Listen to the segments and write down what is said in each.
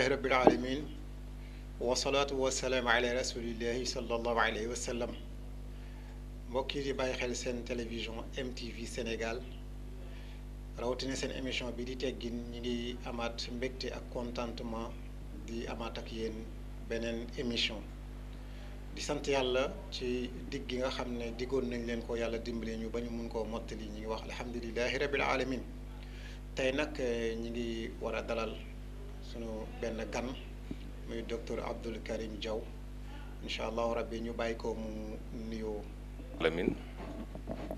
alhamdulillahi rabbil alamin wasalaatu wasalaamu ala rasulillahi sallallahu alayhi wa sallam. mbokk yi di bàyyi xel seen télévision MTV Sénégal rawatina seen émission bi di teggin ñi ngi amaat mbégte ak contentement di amaat ak yéen beneen émission di sant yàlla ci digg gi nga xam ne diggoon nañ leen ko yàlla dimbale ñu ba ñu mun koo mottali ñi ngi wax alhamdulillahi rabbil alamin. tey nag ñi ngi war a dalal sunu benn gan muy docteur Abdoul Karim Diaw incha allahu rabbi ñu bàyyi ko mu nuyoo. alamin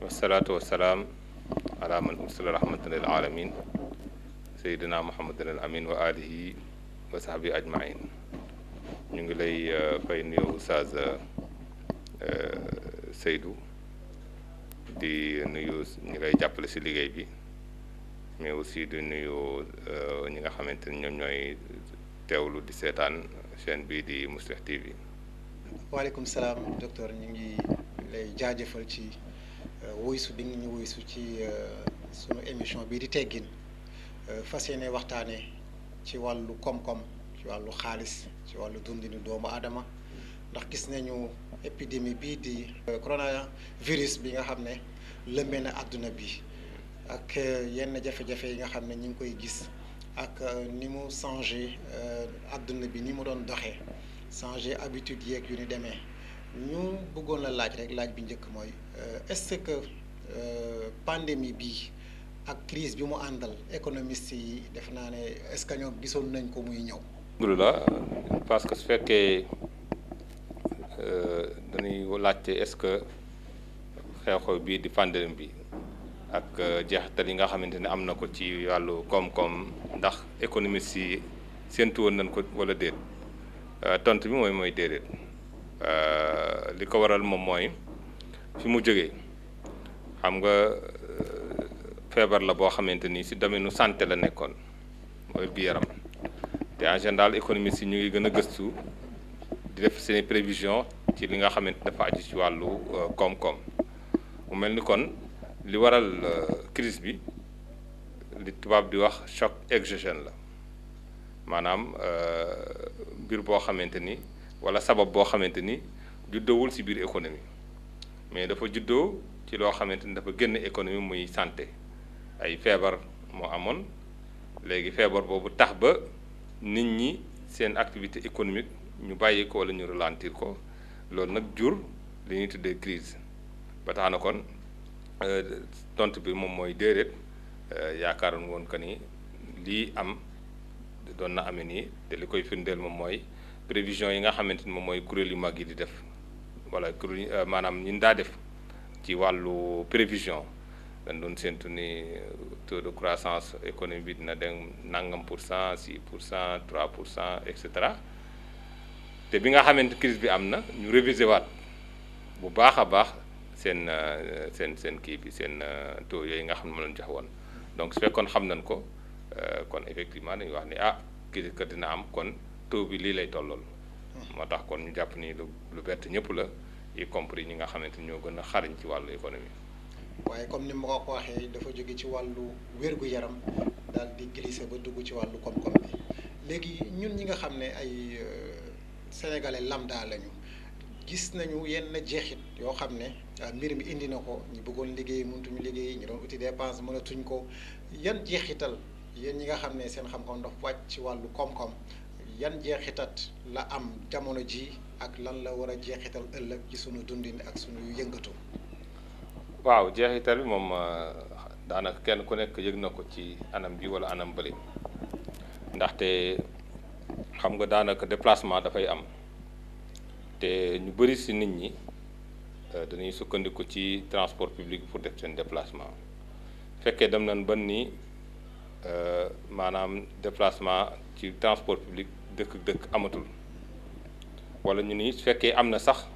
wasalaatu wasalaam ala man ursila rahmatan lil alamin sayyidina muhammadin al amin wa alihi wa sahbi ajmain. ñu ngi lay fay nuyoo Oustaz Seydou di nuyu ñi lay jàppale si liggéey bi mais aussi di nuyu ñi nga xamante ni ñoom ñooy teewlu di seetaan chaîne bii di Mouslih TV. waaleykum salaam docteur ñu ngi lay jaajëfal ci wuysu bi nga ñu wuysu ci sunu émission bii di teggin fas yéene waxtaanee ci wàllu koom-koom ci wàllu xaalis ci wàllu dundinu doomu aadama ndax gis nañu épidémie bii di coronavirus bi nga xam ne lëmbee na àdduna bi ak yenn jafe-jafe yi nga xam ne ñu ngi koy gis ak ni mu changé àdduna bi ni mu doon doxee changé habitude yeeg yu ni demee ñu bëggoon la laaj rek laaj bi njëkk mooy est-ce que pandémie bi ak crise bi mu àndal économiste yi def naa ne est-ce que ñoom gisoon nañ ko muy ñëw. alhamdulilah parce que su fekkee dañuy laajte est-ce que xew-xew bii di pandémie bi ak jeexital yi nga xamante ne am na ko ci wàllu koom-koom ndax économiste yi séentu woon nañ ko wala déet tontu bi mooy déedéet li ko waral moom mooy fi mu jógee xam nga feebar la boo xamante ni si domaine santé la nekkoon mooy bi yaram te en général économiste yi ñu ngi gën a gëstu di def seen prévision ci li nga xamante dafa aju ci wàllu koom-koom mu mel ni kon li waral crise bi li tubaab di wax choc exogène la maanaam mbir boo xamante ni walla sabab boo xamante ni juddoowul ci biir économie mais dafa juddoo ci loo xamante ni dafa génn économie muy santé ay feebar moo amoon léegi feebar boobu tax ba nit ñi seen activité économique ñu bàyyi ko walla ñu ralentir ko loolu nag jur li ñuy tuddee crise ba tax na kon tontu bi moom mooy déedéet yaakaaroon woon que ni lii am doon na amee nii te li koy firndeel moom mooy prévision yi nga xamante ni moom mooy kuréel yu mag yi di def walla kuréel maanaam ñi daa def ci wàllu prévision dañ doon séntu ni taux de croissance économique bi dina dem nangam pour cent 6% 3% et cetera te bi nga xamante crise bi am na ñu réviser waat bu baax a baax seen kii bi seen taux yooyu nga xam ne ma leen jox woon donc su fekkoon xam nañ ko kon effectivement dañuy wax ni kii kat dina am kon taux bi lii lay tollool moo tax kon ñu jàpp ni lu bett ñëpp la y compris ñi nga xamante ni ñoo gën a xarañ ci wàllu économie. waaye comme ni ma ko waxee dafa jóge ci wàllu wér-gu-yaram daal di glisser ba dugg ci wàllu koom-koom bi léegi ñun ñi nga xam ne ay sénégalais lambda lañu gis nañu yenn jeexit yoo xam ne mbir mi indi na ko ñu bëggoon liggéey mëntuñu liggéey ñu doon uti dépense mënatuñ ko yan jeexital yéen ñi nga xam ne seen xam-xam dafa wàcc ci wàllu koom-koom yan jeexitat la am jamono ji ak lan la war a jeexital ëllëg ci sunu dundin ak sunu yëngatu. waaw jeexital bi moom daanaka kenn ku nekk yëg na ko ci anam bi walla anam bële ndaxte xam nga daanaka déplacement dafay am te ñu bëri ci nit ñi dañuy sukkandiku ci transport public pour def seen déplacement fekkee dem nañ ba ni maanaam déplacement ci transport public dëkk amatul walla ñu ni su fekkee am na sax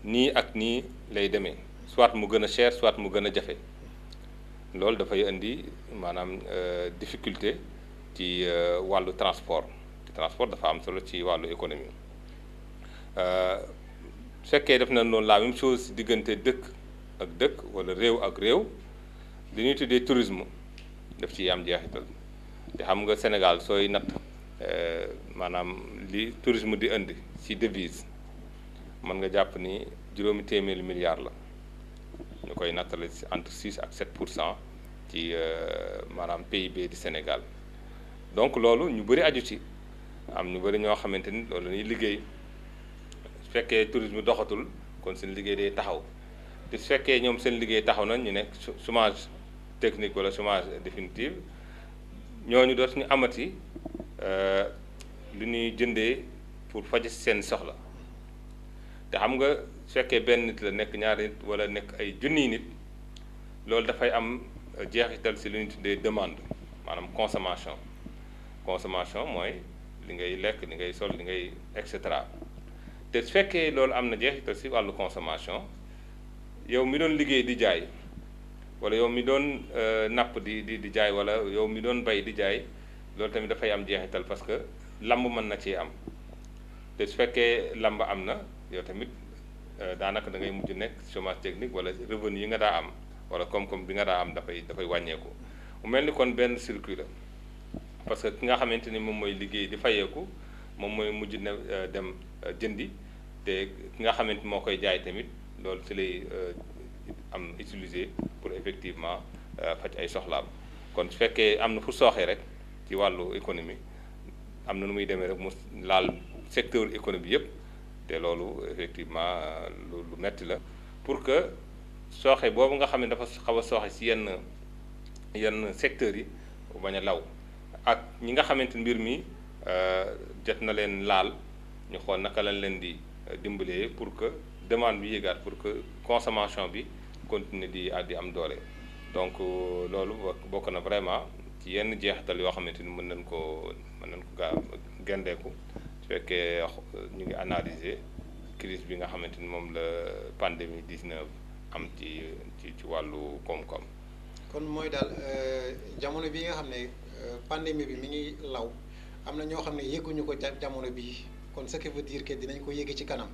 nii ak nii lay demee soit mu gën a cher soit mu gën a jafe loolu dafay indi maanaam difficulté ci wàllu transport dafa am solo ci wàllu économie su fekkee def na noonu la même chose diggante dëkk ak dëkk walla réew ak réew li ñuy tuddee tourisme daf ciy am jeexital te xam nga Sénégal sooy natt maanaam li tourisme di indi ci devise mën nga jàpp ni juróomi téeméeri milliards la ñu koy nattale entre 6 ak 7% ci maanaam PIB du Sénégal donc loolu ñu bëri aju ci am ñu bëri ñoo xamante ni loolu la ñuy liggéey su fekkee tourisme doxatul kon seen liggéey day taxaw te su fekkee ñoom seen liggéey taxaw na ñu nekk chômage technique wala chômage définitif ñooñu dootuñu amati lu ñuy jëndee pour faj seen soxla te xam nga su fekkee benn nit la nekk ñaari nit wala nekk ay junniy nit loolu dafay am jeexital si lu ñuy tuddee demande maanaam consommation mooy li ngay lekk li ngay sol li ngay et cetera te su fekkee loolu am na jeexital si wàllu consommation yow mi doon liggéey di jaay wala yow mi doon napp di jaay wala yow mi doon bay di jaay loolu tamit dafay am jeexital parce que lamb mën na ci am te su fekkee lamb am na yow tamit daanaka da ngay mujj nekk chômage technique wala revenu yi nga daa am wala koom-koom bi nga daa am dafay wàññeeku mu mel ni kon benn circuit la parce que ki nga xamante ni moom mooy liggéey di fayeeku moom mooy mujj ne dem jëndi te ki nga xamante moo koy jaay tamit loolu ci lay am utiliser pour effectivement faj ay soxlaam kon su fekkee am na fu sooxee rek ci wàllu économie am na nu muy demee rek mu laal secteur économie yëpp te loolu effectivement lu metti la pour que sooxe boobu nga xam ne dafa xaw a sooxe ci yenn secteurs yi bañ a law ak ñi nga xamante mbir mi jot na leen laal ñu xool naka lañ leen di dimbalee pour que demande bi yéegaat pour que consommation bi continuer di am doole donc loolu bokk na vraiment ci yenn jeexital yoo xamante ni mën nañ ko gendeeku su fekkee ñu ngi analyser crise bi nga xamante ni moom la pandémie 19 am ci wàllu koom-koom. kon mooy daal jamono bi nga xam ne pandémie bi mi ngi law am na ñoo xam ne yëguñu ko jamono bii kon ce qui veut dire que dinañ ko yëge ci kanam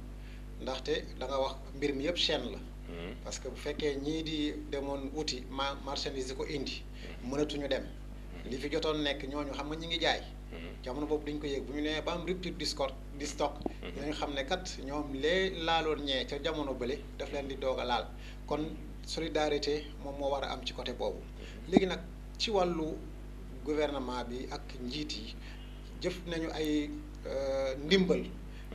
ndaxte da nga wax mbir mi yëpp chaîne la. parce que bu fekkee ñii di demoon wuti marchandise di ko indi mënatuñu dem li fi jotoon nekk ñooñu xam nga ñi ngi jaay jamono boobu duñ ko yëg bu ñu nee ba am rupture di stock dinañu xam ne kat ñoom lee laaloon ñee ca jamono bële daf leen di doog a laal kon solidarité moom moo war a am ci côté boobu léegi nag ci wàllu gouvernement bi ak njiit yi jëf nañu ay ndimbal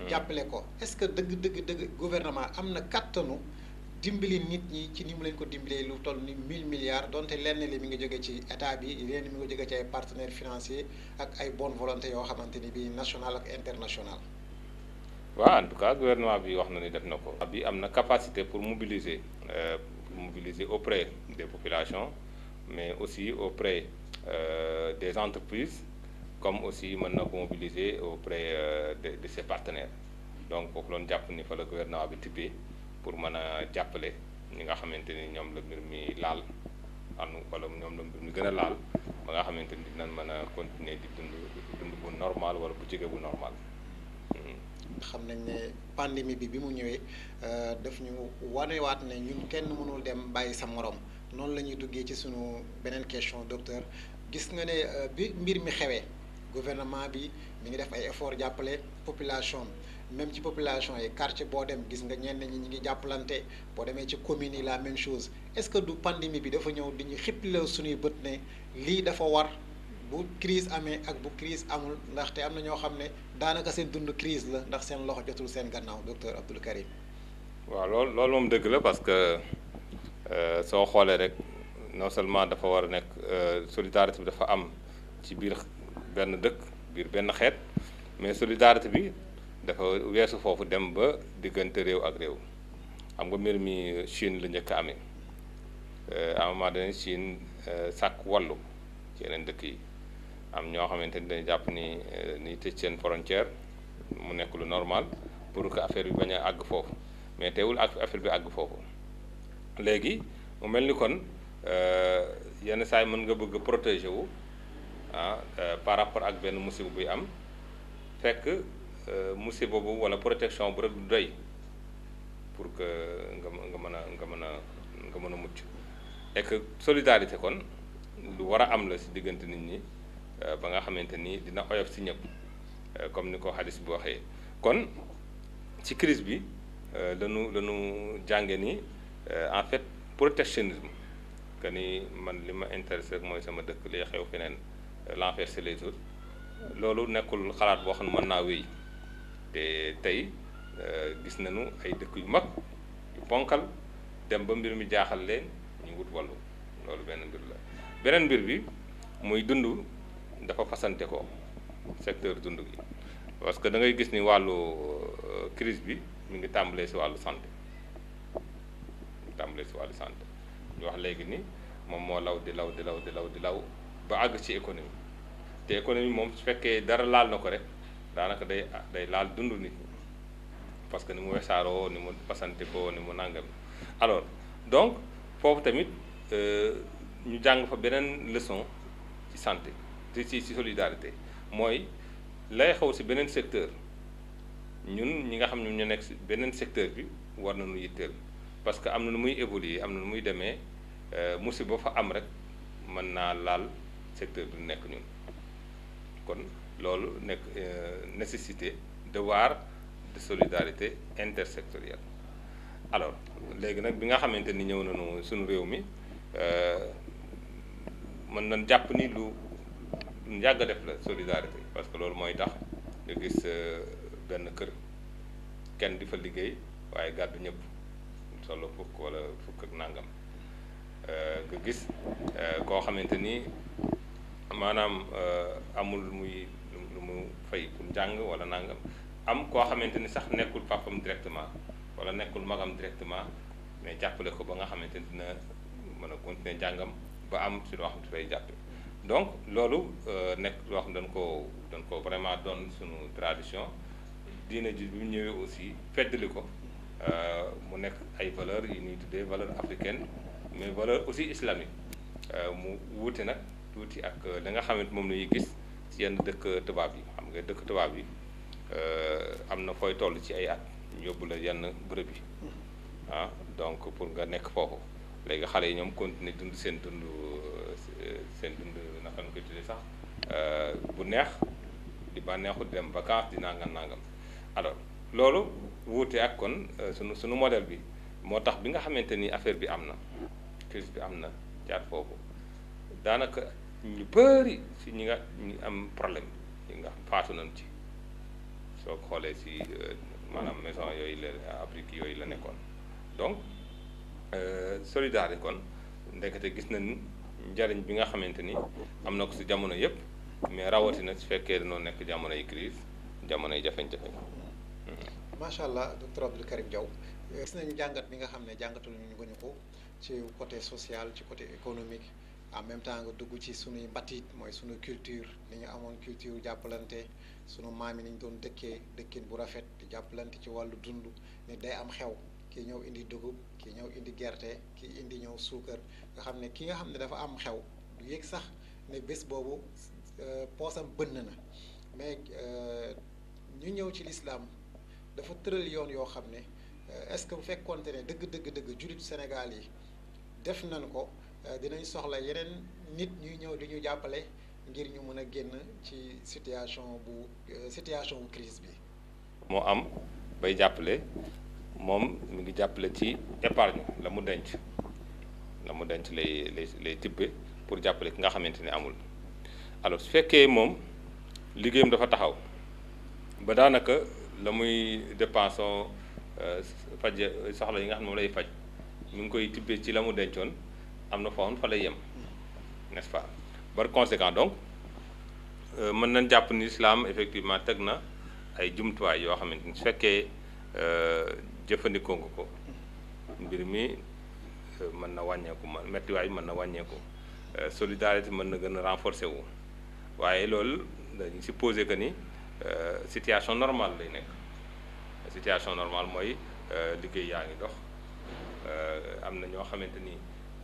jàppale ko est-ce que dëgg gouvernement am na kattanu dimbali nit ñi ci ni mu leen ko dimbalee lu toll ni 1000 milliards donte lenn li mi ngi jóge ci état bi lenn mi ngi jóge ci ay partenaires financiers ak ay bonne volonté yoo xamante ni bii national ak international. waaw en tout cas gouvernement bi wax na ni def na ko. bi am na capacité pour mobiliser auprès des populations mais aussi auprès des entreprises comme aussi mën na ko mobiliser auprès de ses partenaires donc foofu loolu jàpp ni fa la gouvernement bi tibbee pour mën a jàppale ñi nga xamante ni ñoom la mbir mi laal wala ñoom la mbir mi gën a laal ba nga xamante ni dinañ mën a continuer di dund bu normal wala bu jege bu normal. xam nañ ne pandémie bi mu ñëwee daf ñu wanewaat ne ñun kenn mënul dem bàyyi sa morom noonu la ñuy duggee ci sunu beneen question docteur gis nga ne bi mbir mi xewee gouvernement bi mi ngi def ay effort jàppale population même ci population yi quartier boo dem gis nga ñenn ñi ngi jàppalante boo demee ci communes yi la même chose est-ce que du pandémie bi dafa ñëw di ñu xippiloo suñuy bët ne lii dafa war bu crise amee ak bu crise amul ndaxte am na ñoo xam ne daanaka seen dund crise la ndax seen loxo jotul seen gannaaw docteur Abdoul Karim. waaw loolu moom dëgg la parce que soo xoolee rek non seulement dafa war a nekk solidarité bi dafa am ci biir benn dëkk biir benn xeet mais solidarité bi dafa weesu foofu dem ba diggante réew ak réew xam nga mbir mi Chine la njëkk a amee à un moment donné Chine sàkk wallu ci yeneen dëkk yi am ñoo xamante ni dañu jàpp ni tëj seen frontière mu nekk lu normal pour que affaire bi bañ a àgg foofu mais teewul affaire bi àgg foofu léegi mu mel ni kon yenn saa yi mën nga bëgg protéger wu par rapport ak benn musiba buy am fekk musiba boobu wala protection bu rek du doy pour que nga mën a mucc et que solidarité kon lu war a am la ci diggante nit ñi ba nga xamante ni dina oyof si ñëpp comme ni ko hadis bi waxee. kon ci crise bi lañu jànge ni en fait protectionnisme que ni man li ma intéressé rek mooy sama dëkk li xew feneen l'enfer c'est les autres loolu nekkul xalaat boo xam ne mën naa wéy te tey gis nañu ay dëkk yu mag yu ponkal dem ba mbir mi jaaxal leen ñu wut wàllu loolu benn mbir la. beneen mbir bi muy dund dafa fasante ko secteur dund gi parce que da ngay gis ni wàllu crise bi mi ngi tàmbalee si wàllu santé ñu wax léegi ni moom moo law di law ba àgg ci économie te économie moom su fekkee dara laal na ko rek daanaka day laal dund nit ñi parce que ni mu wesaaroo ni mu fasante ko ni mu nangam. alors donc foofu tamit ñu jàng fa beneen leçon ci santé ci solidarité mooy lay xew ci beneen secteur ñun ñi nga xam ne ñu nekk ci beneen secteur bi war nañu yitteel parce que am na nu muy évoluer am na nu muy demee musiba fa am rek mën naa laal secteur bi nekk ñun kon loolu nekk nécessité devoir de solidarité intersectorielle. alors léegi nag bi nga xamante ni ñëw nañu suñu réew mi mën nañ jàpp ni lu yàgg a def la solidarité parce que loolu mooy tax nga gis benn kër kenn di fa liggéey waaye gàddu ñëpp solo fukk wala fukk ak nangam nga gis koo xamante ni maanaam amul lu mu fay pour njàng wala nangam am koo xamante ni sax nekkul papam directement wala nekkul magam directement mais jàppale ko ba nga xamante ni dina mën a continuer njàngam ba am si loo xam ne dafay jàppe donc loolu nekk loo xam dañ ko vraiment doon suñu tradition diina ji bi mu ñëwee aussi feddali ko mu nekk ay valeurs yi ñuy tuddee valeur africaine mais valeur aussi islamique mu wuute nag tuuti ak li nga xamante moom la ñuy gis ci yenn dëkk tubaab yi xam nga dëkk tubaab yi am na fooy toll ci ay at ñu yóbbu la yenn bërëb yi donc pour nga nekk foofu léegi xale yi ñoom continuer dund seen dund naka la koy tuddee sax bu neex di bànneexu di dem vacances di nangam alors loolu wuute ak kon sunu modèle bi moo tax bi nga xamante ni affaire bi am na crise bi am na jaar foofu daanaka ñu bëri si ñi am problème ñi nga faatu nañ ci soo ko xoolee si maanaam maison yooyu la abrique yooyu la nekkoon donc solidarité kon ndekete gis nañ njariñ bi nga xamante ni am na ko si jamono yëpp mais rawatina su fekkee dañoo nekk jamonoy crise jamonoy jafeñ-jafeñ. macha allah docteur Abdou Karim Diaw gis nañu jàngat bi nga xam ne jàngatul ñu ko ci côté social ci côté économique en même temps nga dugg ci sunuy mbatit mooy sunu culture ni ñu amoon culture jàppalante sunu maam yi ni ñu doon dëkkin bu rafet di jàppalante ci wàllu dund ne day am xew kii ñëw indi dugub kii ñëw indi gerte kii indi ñëw suukar nga xam ne ki nga xam ne dafa am xew du yëg sax ne bés boobu poosam bënn na mais ñu ñëw ci lislaam dafa tëral yoon yoo xam ne est-ce que bu fekkoonte ne dëgg jullit Sénégal yi def nañ ko dinañ soxla yeneen nit ñuy ñëw di ñu jàppale ngir ñu mën a génn ci situation bu crise bi. moo am bay jàppale moom mi ngi jàppale ci épargne la mu denc lay tibbe pour jàppale ki nga xamante ni amul alors su fekkee moom liggéeyam dafa taxaw ba daanaka la muy dépensons faj soxla yi nga xam ne moom lay faj mi ngi koy tibbee ci la mu dencoon am na foofu fa lay yem n'est-ce pas par conséquent donc mën nañ jàpp ni islam effectivement teg na ay jumtuwaay yoo xamante ni su fekkee jëfandikoo nga ko mbir mi mën na wàññeeku mettiwaay mën na wàññeeku solidarité mën na gën a renforcer wu waaye loolu dañuy supposer que ni situation normale lay nekk situation normale mooy liggéey yaa ngi dox am na ñoo xamante ni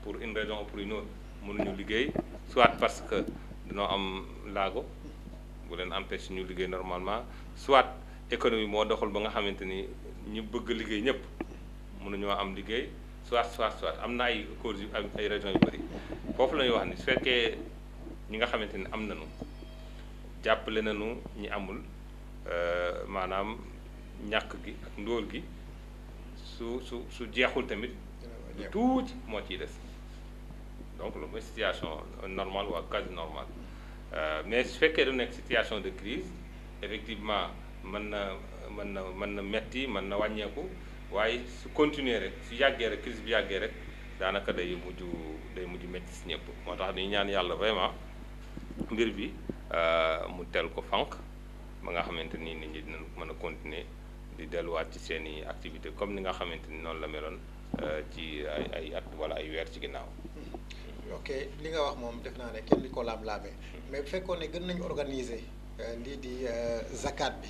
pour une raison ou pour une autre mënuñu liggéey soit parce que dañoo am laago bu leen empêche ñu liggéey normalement soit économie moo doxul ba nga xamante ni ñu bëgg liggéey ñëpp mënuñoo am liggéey soit am na ay causes yu ay raisons yu bëri foofu la ñuy wax ni su fekkee ñi nga xamante ni am nañu jàppale nañu ñi amul maanaam ñàkk gi ak ndóol gi su jeexul tamit lu tuuti moo ciy des donc loolu mooy situation normale ou quasi normale mais su fekkee du nekk situation de crise effectivement mën na metti mën na wàññeeku waaye su continuer rek su yàggee rek crise bi yàggee rek daanaka day mujj metti si ñëpp moo tax dañu ñaan yàlla vraiment mbir bi mu teel ko fànq ba nga xamante ni nit ñi dinañ mën a continuer di delluwaat ci seen i activité comme ni nga xamante ni noonu la meloon ci ay at wala ay weer ci ginnaaw. ok li nga wax moom def naa ne kenn li ko laam-laamee mais bu fekkoon ne gën nañu organiser lii di zakat bi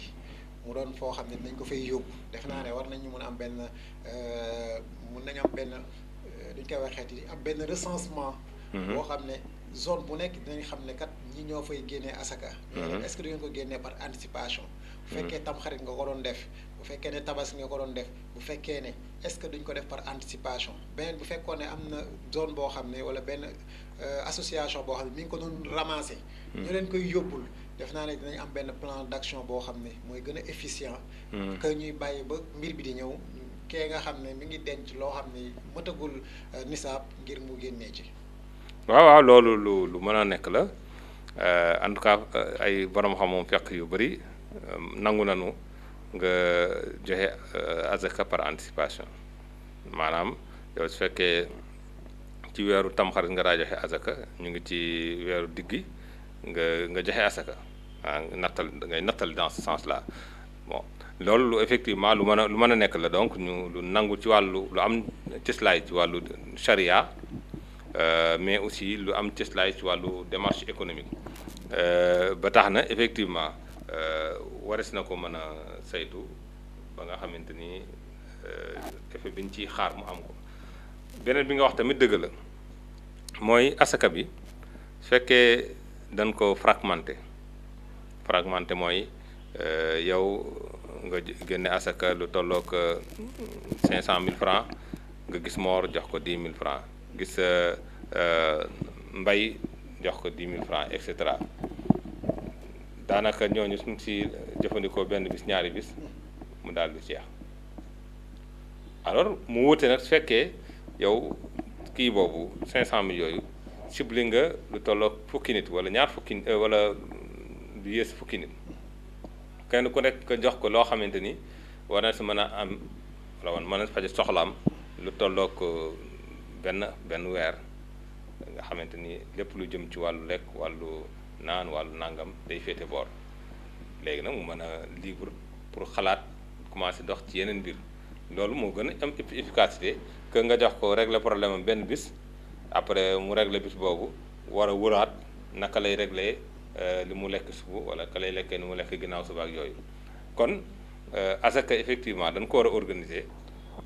mu doon foo xam ne dinañ ko fay yóbbu def naa ne war nañu mën a am benn mun nañu am benn duñ koy waxeeti di am benn recensement. boo xam ne zone bu nekk dinañ xam ne kat ñi ñoo fay génnee asaka. est-ce que du ngeen ko génnee par anticipation. bu fekkee tamxarit nga ko doon def bu fekkee ne tabaski nga ko doon def bu fekkee ne est-ce que duñ ko def par anticipation beneen bu fekkoon ne am na zone boo xam ne wala benn association boo xam ne mi ngi ko doon ramasser. ñu leen koy yóbbul def naa ne dinañ am benn plan d'action boo xam ne mooy gën a efficient. que ñuy bàyyi ba mbir bi di ñëw kee nga xam ne mi ngi denc loo xam ne mëtagul nisaab ngir mu génnee ci. waaw loolu lu mën a nekk la en tout cas ay borom xam-xam fekk yu bëri nangu nañu nga joxe azaka par anticipation maanaam yow su fekkee ci weeru tamxarit nga daa joxe azaka ñu ngi ci weeru diggi nga joxe azaka ngay nattal dans ce sens là bon loolu effectivement lu mën a nekk la donc ñu lu nangu ci wàllu lu am cëslaay ci wàllu charia mais aussi lu am cëslaay ci wàllu démarche économique ba tax na effectivement wares na ko mën a saytu ba nga xamante ni effet bi ñu ciy xaar mu am ko beneen bi nga wax tamit dëgg la mooy asaka bi su fekkee dañ ko fragmenté mooy yow nga génne asaka lu tollook 500 000 francs nga gis moor jox ko 10 000 francs gis mbay jox ko 10 000 francs et cetera daanaka ñooñu suñ si jëfandikoo benn bis ñaari bis mu daal di jeex alors mu wute nag su fekkee yow kii boobu 500 000 yooyu ciblé nga lu tollook fukki nit wala ñaar fukki wala lu yées fukki nit kenn ku nekk nga jox ko loo xamante ni war na si mën a am wala mën na faje soxlaam lu tollook benn weer nga xamante ni lépp lu jëm ci wàllu lekk wàllu naan wàllu nangam day féete boor léegi nag mu mën a libre pour xalaat commencer dox ci yeneen mbir loolu moo gën a am efficacité que nga jox ko régler problème am benn bis après mu régler bis boobu war a wëraat naka lay régler li mu lekk suba wala ka lay lekkee ni mu lekk ginnaaw suba ak yooyu kon asaka effectivement dañ ko war a organiser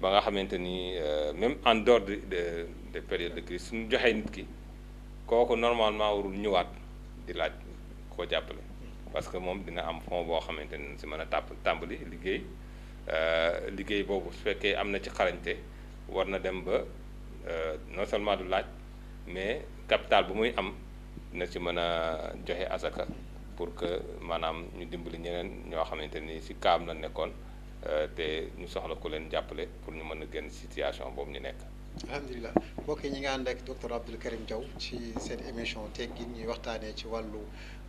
ba nga xamante ni même en dehors de période de crise suñu joxee nit ki kooku normalement warul ñëwaat di laaj koo jàppale parce que moom dina am fond boo xamante ni si mën a tàmbali liggéey boobu su fekkee am na ci xarañte war na dem ba non seulement du laaj mais capital bu muy am dina ci mën a joxe asaka pour que maanaam ñu dimbali ñeneen ñoo xamante ni si kaam la nekkoon te ñu soxla ku leen jàppale pour ñu mën a génn situation boobu ñu nekk. alhamdulilah mbokk yi ñi nga ànd ak docteur Abdou Karim Diaw ci seen émission teggin ñuy waxtaanee ci wàllu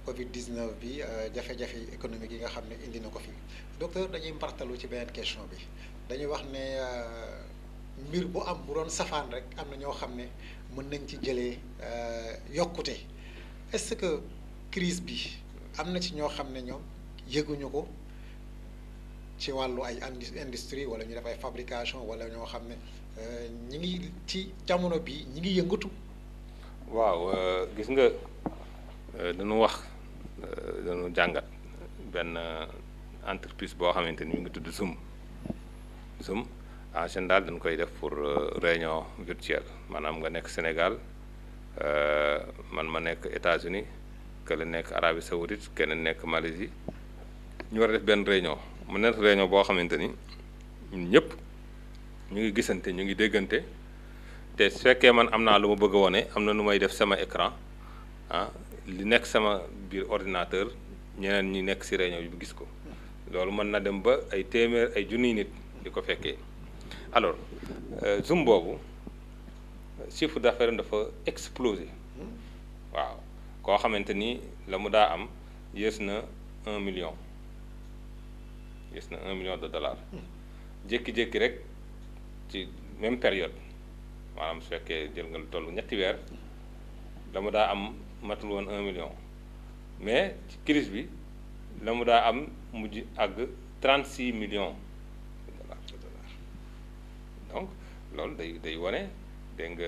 Covid 19 bi jafe-jafe économique yi nga xam ne indi na ko fi docteur dañuy mbartalu ci beneen question bi dañuy wax ne mbir bu am bu doon safaan rek am na ñoo xam ne mën nañ ci jëlee yokkute est-ce que crise bi am na ci ñoo xam ne ñoom yëguñu ko ci wàllu ay industrie wala ñu def ay fabrication wala ñoo xam ne ñi ngi ci jamono bi ñi ngi yëngatu. waaw gis nga dañu wax dañu jàngat benn entreprise boo xamante ni mi ngi tudd Zoom en général dañ koy def pour réunion virtuelle maanaam nga nekk Sénégal man ma nekk États-Unis kële nekk Arabie Saoudite keneen nekk Malaisie ñu war a def benn réunion mu nekk réunion boo xamante ni ñun ñëpp ñu ngi gisante ñu ngi déggante te su fekkee man am naa lu ma bëgg a wone am na nu may def sama écran li nekk sama biir ordinateur ñeneen ñi nekk ci réunion bi gis ko loolu mën na dem ba ay téeméer ay junniy nit di ko fekkee alors Zoom boobu chiffre d'affaires dafa explosé waaw koo xamante ni la mu daa am yées na 1 million de dollars jékki-jékki rek ci même période maanaam su fekkee jël nga lu toll ñetti weer la mu daa am matul woon 1 million mais ci crise bi la mu daa am mujj àgg 36 millions de dollars donc loolu day wane dégg nga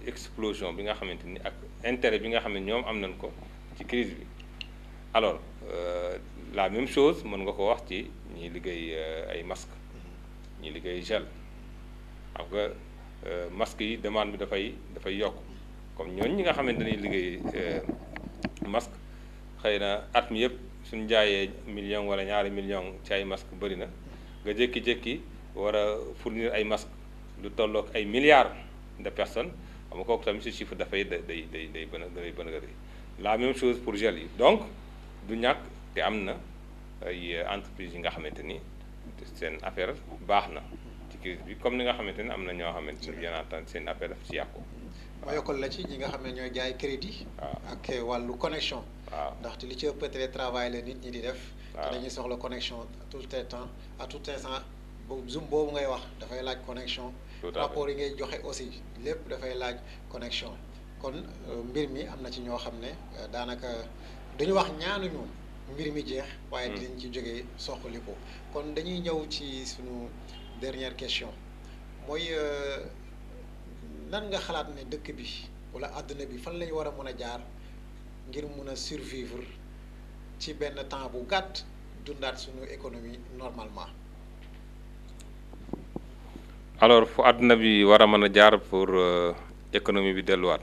explosion bi nga xamante ni ak intérêt bi nga xam ne ñoom am nañ ko ci crise bi alors la même chose mën nga ko wax ci ñi liggéey ay masque ñi liggéey gel xam nga masque yi demande bi dafay yokk comme ñooñu ñi nga xamante ni liggéey masque xëy na at mi yëpp suñu jaayee million wala ñaari million ci ay masque bëri na nga jékki-jékki war a fournir ay masque lu tollook ay milliards de personnes xam nga kooku tamit si chiffre dafay day bën a rëy la même chose pour gel yi donc du ñàkk te am na ay entreprises yi nga xamante ni seen affaire baax na ci crise bi comme ni nga xamante ni am na ñoo xamante ni bien entendu seen affaire daf ci yàqu. ma yokkal la ci ñi nga xam ne ñooy jaay crédit. ak wàllu connexion. waaw ndaxte li ci ëpp télétravail la nit ñi di def. waaw te dañuy soxla connexion tout le temps à tout instant boobu Zoom boobu ngay wax dafay laaj connexion. rapport yi ngay joxe aussi lépp dafay laaj connexion. kon mbir mi am na ci ñoo xam ne daanaka duñu wax ñaanuñu mbir mi jeex. waaye dinañ ci jógee soxaliku kon dañuy ñëw ci suñu dernière question mooy nan nga xalaat ne dëkk bi wala àdduna bi fan lañu war a mën a jaar ngir mun a survivre ci benn temps bu gàtt dundaat suñu économie normalement. alors fu àdduna bi war a mën a jaar pour économie bi delluwaat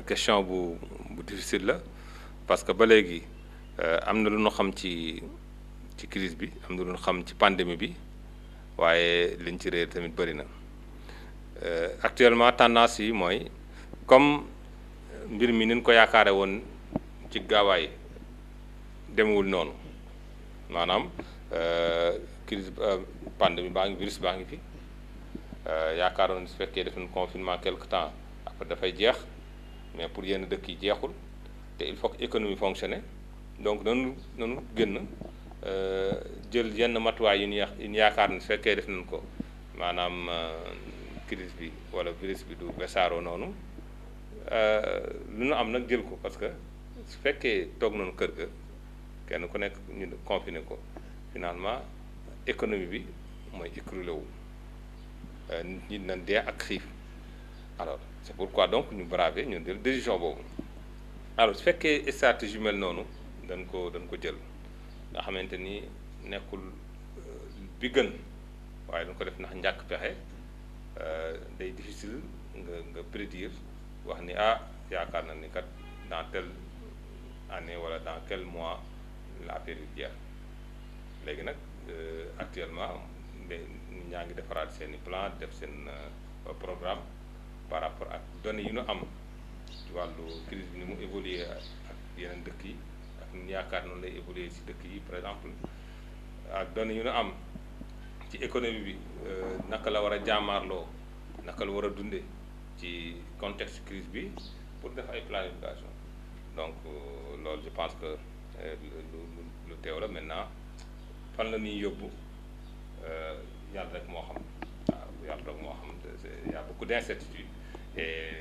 question bu difficile la parce que ba léegi am na lu ñu xam ci crise bi am na lu ñu xam ci pandémie bi waaye liñ ci réer tamit bëri na actuellement tendance yi mooy comme mbir mi niñ ko yaakaare woon ci gaawaay demewul noonu maanaam crise pandémie baa ngi virus baa ngi fi yaakaaroon su fekkee def nañ confinement quelque temps après dafay jeex mais pour yenn dëkk yi jeexul te il faut que économie fonctionne donc nanu gën jël yenn matuwaay yu ñu yaakaar ne su fekkee def nañ ko maanaam crise bi wala virus bi du wesaaroo noonu lu nu am nag jël ko parce que su fekkee toog nañu kër ga kenn ku nekk ñu confiné ko finalement économie bi mooy écroulé wu nit ñi nañ dee ak xiif alors c'est pourquoi donc ñu braver ñu jël décision boobu alors su fekkee stratégie mel noonu dañ ko jël nga xamante ni nekkul bi gën waaye dañ ko def ndax njàkk pexe day difficile nga prédire wax ni yaakaar na ni kat dans telle année wala dans quel mois la affaire yu jeex léegi nag actuellement ñaa ngi defaraat seen i plan def seen programme par rapport ak données yu ñu am ci wàllu crise bi ni mu évoluer ak yeneen dëkk yi ak ñu yaakaar noonu lay évoluer ci dëkk yi par exemple ak données yu ñu am ci économie bi naka la war a jaamaarloo naka la war a dundee ci contexte crise bi pour def ay planification donc loolu je pense que lu teew la maintenant fan la ñuy yóbbu yàlla rek moo xam waaw yàlla rek moo xam y a beaucoup d'incertitudes et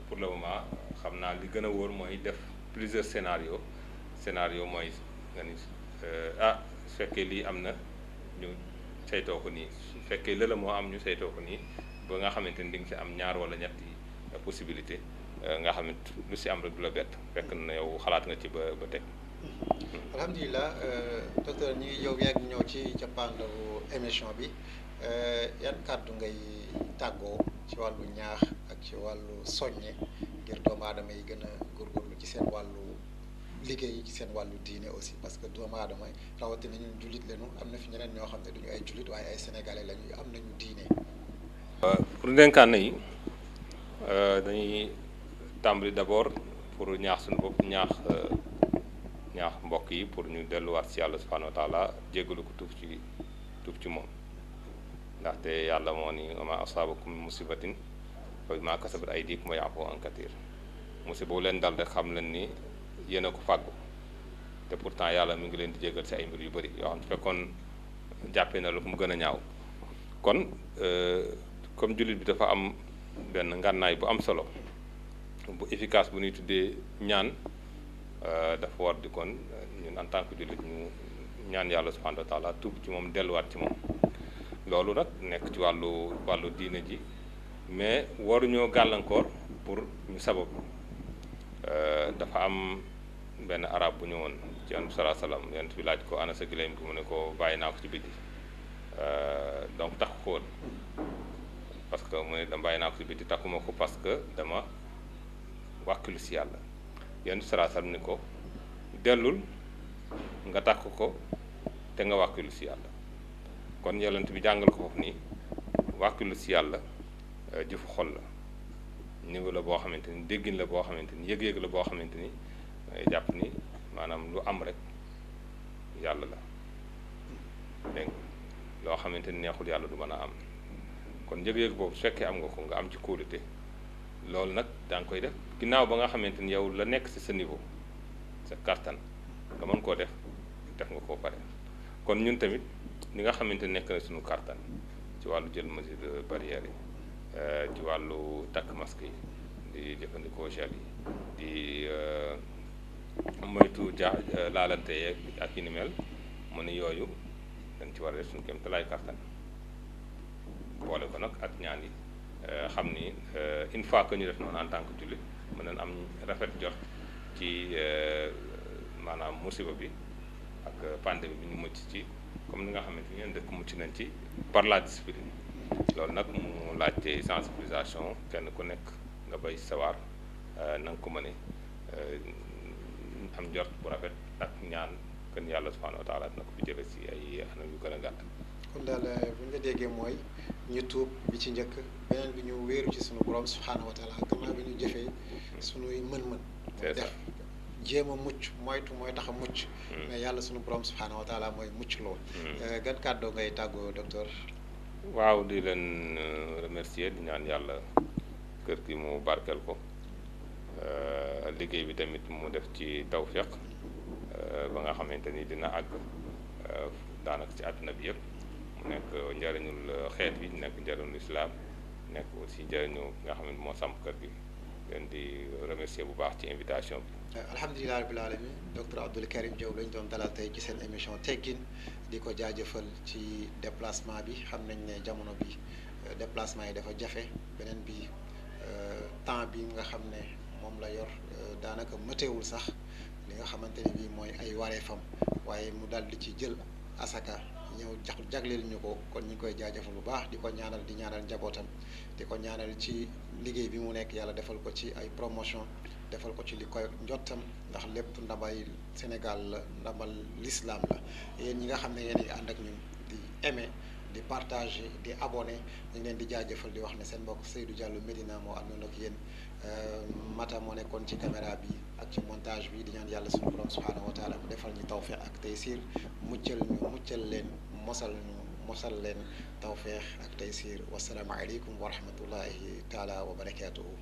pour le moment xam naa li gën a wóor mooy def plusieurs scénario mooy nga ni su fekkee lii am na ñu saytoo ko nii su fekkee lëla moo am ñu saytoo ko nii ba nga xamante ni di nga ci am ñaar wala ñetti possibilité nga xamante lu si am rek du la bett fekk na yow xalaat nga ci ba teg. alhamdulilah docteur ñi ngi yow yàgg ñëw ci cappaandawu émission bi yan kàddu ngay tàggoo ci wàllu ñaax ak ci wàllu soññe ngir doomu aadama yi gën a góorgóorlu ci seen wàllu liggéey ci seen wàllu diine aussi parce que doomu aadama yi rawatina ñun jullit lañu am na fi ñeneen ñoo xam ne duñu ay jullit waaye ay sénégalais lañu am nañu diine. pour dénkaane yi dañuy tàmbali d'abord pour ñaax suñu bopp ñaax ñaax mbokk yi pour ñu delluwaat ci yàlla subhanahu wa taala jéggalu ko tuub ci moom ndaxte yàlla moo ni wa ma asaabakum min musibatin fa bimaa kasabat aydikum wa ya'fu an katiir musiba bu leen dal rek xam leen ni yéen a ko fàggu te pourtant yàlla mi ngi leen di jéggal ci ay mbir yu bëri yoo xam ne fekkoon jàppee na lu mu gën a ñaaw kon comme jullit bi dafa am benn ngànnaay bu am solo bu efficace bu ñuy tuddee ñaan dafa war di kon ñun en tant que jullit ñu ñaan yàlla subhanahu wa taala tuub ci moom delluwaat ci moom loolu nag nekk ci wàllu diine ji mais waruñoo gàllankoor pour ñu sabab dafa am benn arab bu ñëwoon ci Yonent bi sallallahu alayhi wasallam Yonent bi laaj ko ana sa gileem gi mu ne ko bàyyi naa ko ci biti donc tax ko woon parce que mu ne dama bàyyi naa ko ci biti taxuma ko parce que dama wàkkilu si yàlla Yonent bi sallallahu alayhi wasallam ni ko dellul nga takk ko te nga wàkkilu si yàlla kon Yonent bi jàngal ko foofu nii wàkkilu si yàlla jëfu xol la niveau la boo xamante ni déggin la boo xamante ni yëg-yëg la boo xamante ni jàpp ni maanaam lu am rek yàlla la dégg loo xamante ni neexul yàlla du mën a am kon yëg-yëg boobu su fekkee am nga ko nga am ci kóolute loolu nag daa nga koy def ginnaaw ba nga xamante ni yow la nekk ci sa niveau sa kattan nga mën koo def nga koo pare kon ñun tamit li nga xamante ni nekk na suñu kattan ci wàllu jël mesure barrière yi ci wàllu takk masque yi di jëfandikoo gel yi di moytu laalante yeeg ak yi ni mel mu ne yooyu dañ ci war a def suñu kéem talaay kattan boole ko nag ak ñaan yi xam ni une fois que ñu def noonu en tant que jullit mën nañ am rafet jot ci maanaam musiba bi ak pandémie bi ñu mucc ci comme ni nga xamante ni ñeen dëkk mucc nañ ci par la discipline loolu nag mu laajte sensibilisation kenn ku nekk nga bay sawar na nga ko mëne am jot bu rafet ak ñaan kën yàlla subhanahu wa taala dina ko fi jële si ay anam yu gën a gàtt. kon daal bu ñu la déggee mooy ñu tuub bi ci njëkk beneen bi ñu wéeru ci sunu borom subhanahu wa taala gannaaw bi ñu jëfee sunuy mën-mën def jéem a mucc moytu mooy tax a mucc mais yàlla sunu borom subhanahu wa taala mooy mucc lool gan kàddoo ngay tàggoo docteur. waaw di leen remercier di ñaan yàlla kër gi mu barkeel ko liggéey bi tamit mu def ci tawfiq ba nga xamante ni dina àgg daanaka ci àdduna bi yëpp mu nekk njëriñul xeet bi nekk njëriñul islam nekk aussi njëriñu nga xam ne moo samp kër gi leen di remercier bu baax ci invitation bi. alhamdulilah rabbil alamin docteur Abdoul Karim Diop lañ doon dalal tey ci seen émission teggin di ko jaajëfal ci déplacement bi xam nañ ne jamono bi déplacement yi dafa jafe beneen bi temps bi nga xam ne moom la yor daanaka mëtewul sax li nga xamante ne bii mooy ay wareefam waaye mu dal di ci jël asaka ñëw jagleel ñu ko kon ñu ngi koy jaajëfal bu baax di ko ñaanal di ñaanal njabootam di ko ñaanal ci liggéey bi mu nekk yàlla defal ko ci ay promotion defal ko ci li koy njottam ndax lépp ndamay Sénégal la ndamal l'islam la yéen ñi nga xam ne yéen a ngi ànd ak ñun di aimer di partager di abonné ñu ngi leen di jaajëfal di wax ne seen mbokk Seydou Diallo Medina moo àndoon ak yéen Mata moo nekkoon ci caméra bi ak ci montage bi di ñaan yàlla suñu borom subhanahu wa taala mu defal ñu tawfeex ak taysir muccal leen mosal leen tawfeex ak taysir wasalaamu aleykum wa rahmatullahi taala wa barakatuhu.